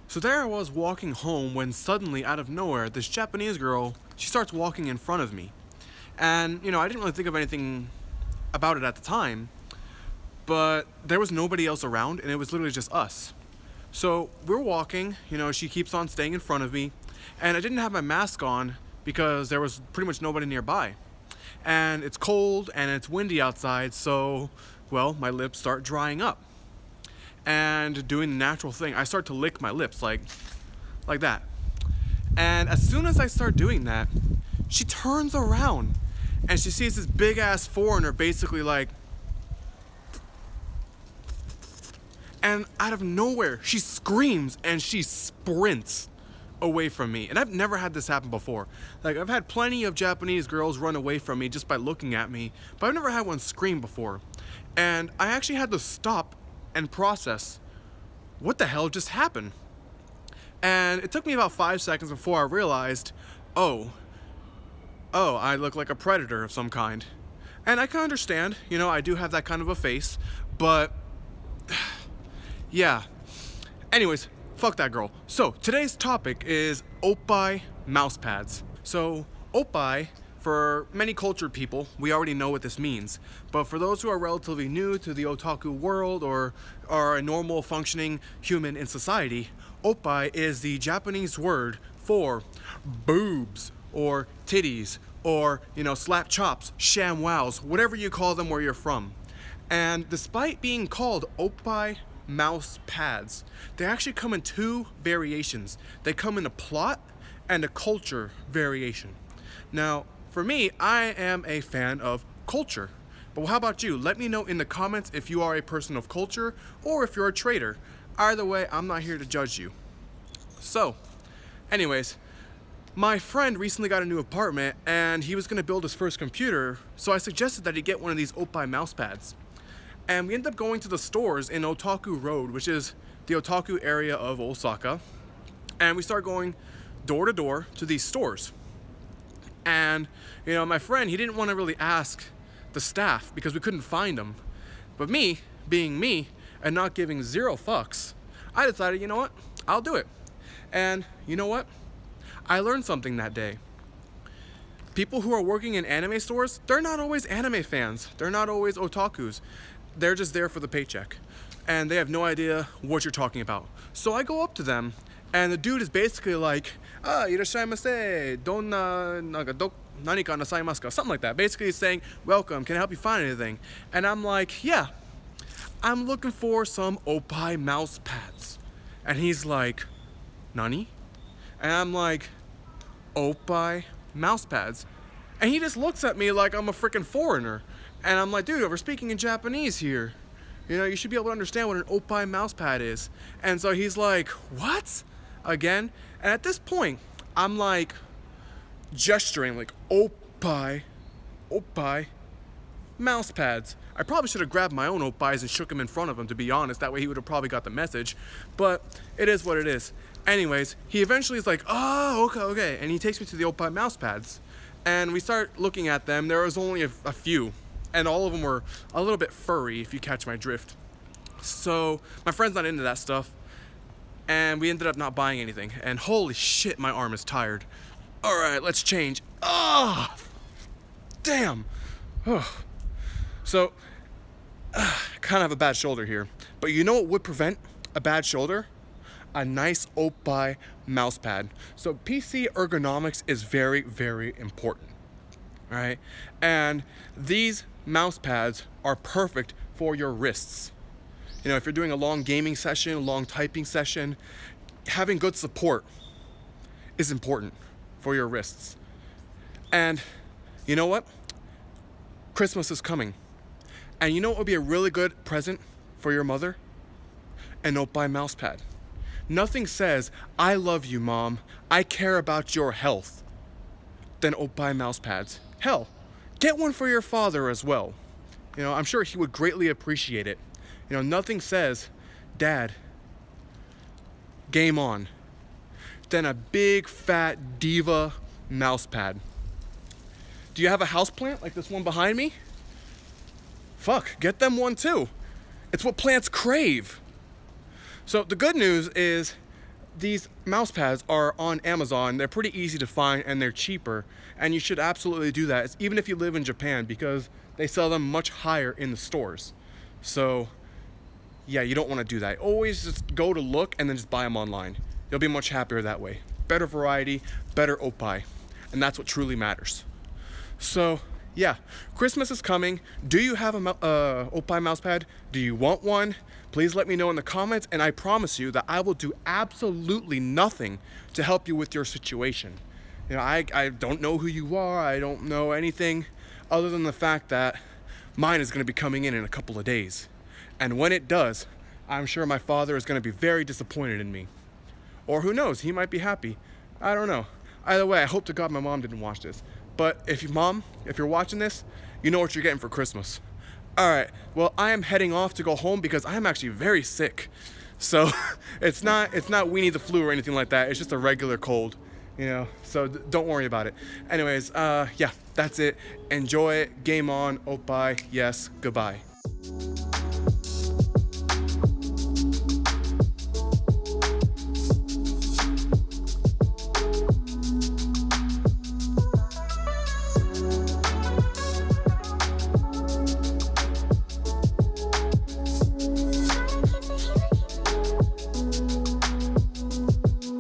So there I was walking home when suddenly, out of nowhere, this Japanese girl, she starts walking in front of me. And, I didn't really think of anything about it at the time, but there was nobody else around, and it was literally just us. So we're walking, she keeps on staying in front of me, and I didn't have my mask on because there was pretty much nobody nearby. And it's cold and it's windy outside, so, my lips start drying up. And doing the natural thing, I start to lick my lips like that. And as soon as I start doing that, she turns around and she sees this big ass foreigner basically and out of nowhere, she screams and she sprints away from me. And I've never had this happen before. I've had plenty of Japanese girls run away from me just by looking at me, but I've never had one scream before. And I actually had to stop and process what the hell just happened. And it took me about 5 seconds before I realized, oh, I look like a predator of some kind. And I can understand, I do have that kind of a face, but yeah. Anyways, fuck that girl. So today's topic is Oppai mouse pads. So Oppai, for many cultured people, we already know what this means. But for those who are relatively new to the otaku world or are a normal functioning human in society, Oppai is the Japanese word for boobs or titties or, slap chops, sham wows, whatever you call them where you're from. And despite being called Oppai mouse pads, they actually come in two variations. They come in a plot and a culture variation. Now, for me, I am a fan of culture. But how about you? Let me know in the comments if you are a person of culture or if you're a traitor. Either way, I'm not here to judge you. So, anyways, my friend recently got a new apartment and he was going to build his first computer, so I suggested that he get one of these Oppai mouse pads. And we ended up going to the stores in Otaku Road, which is the otaku area of Osaka. And we started going door to door to these stores. And, my friend, he didn't want to really ask the staff because we couldn't find them. But me, being me, and not giving zero fucks, I decided, what? I'll do it. And you know what? I learned something that day. People who are working in anime stores, they're not always anime fans. They're not always otakus. They're just there for the paycheck. And they have no idea what you're talking about. So I go up to them, and the dude is basically like, irashaimase, donna, nanika nasaimasu ka, something like that. Basically he's saying, welcome, can I help you find anything? And I'm like, yeah, I'm looking for some Oppai mouse pads. And he's like, nani? And I'm like, Oppai mouse pads? And he just looks at me like I'm a freaking foreigner. And I'm like, dude, we're speaking in Japanese here. You should be able to understand what an Oppai mouse pad is. And so he's like, what? Again? And at this point, I'm like gesturing like Oppai mouse pads. I probably should have grabbed my own Oppais and shook him in front of him, to be honest. That way he would have probably got the message. But it is what it is. Anyways, he eventually is like, oh, okay. And he takes me to the Oppai mouse pads. And we start looking at them. There was only a few. And all of them were a little bit furry, if you catch my drift. So my friend's not into that stuff. And we ended up not buying anything. And holy shit, my arm is tired. All right, let's change. Ah, damn. So, kind of have a bad shoulder here. But you know what would prevent a bad shoulder? A nice Oppai mouse pad. So PC ergonomics is very, very important. All right? And these mouse pads are perfect for your wrists. If you're doing a long gaming session, a long typing session, having good support is important for your wrists. And you know what? Christmas is coming. And you know what would be a really good present for your mother? An Oppai mouse pad. Nothing says, I love you, Mom, I care about your health, than Oppai mouse pads. Hell, get one for your father as well. I'm sure he would greatly appreciate it. Nothing says, Dad, game on, than a big fat diva mouse pad. Do you have a houseplant like this one behind me? Fuck, get them one too. It's what plants crave. So the good news is these mouse pads are on Amazon. They're pretty easy to find and they're cheaper. And you should absolutely do that, even if you live in Japan, because they sell them much higher in the stores. So yeah, you don't want to do that. Always just go to look and then just buy them online. You'll be much happier that way. Better variety, better Oppai. And that's what truly matters. So yeah, Christmas is coming. Do you have a Oppai mousepad? Do you want one? Please let me know in the comments, and I promise you that I will do absolutely nothing to help you with your situation. You know, I don't know who you are. I don't know anything other than the fact that mine is going to be coming in a couple of days. And when it does, I'm sure my father is going to be very disappointed in me. Or who knows, he might be happy. I don't know. Either way, I hope to God my mom didn't watch this. But if you're watching this, you know what you're getting for Christmas. All right, well, I am heading off to go home because I am actually very sick. So it's not weenie the flu or anything like that. It's just a regular cold, you know, so don't worry about it. Anyways, yeah, that's it. Enjoy it. Game on. Oppai. Yes. Goodbye.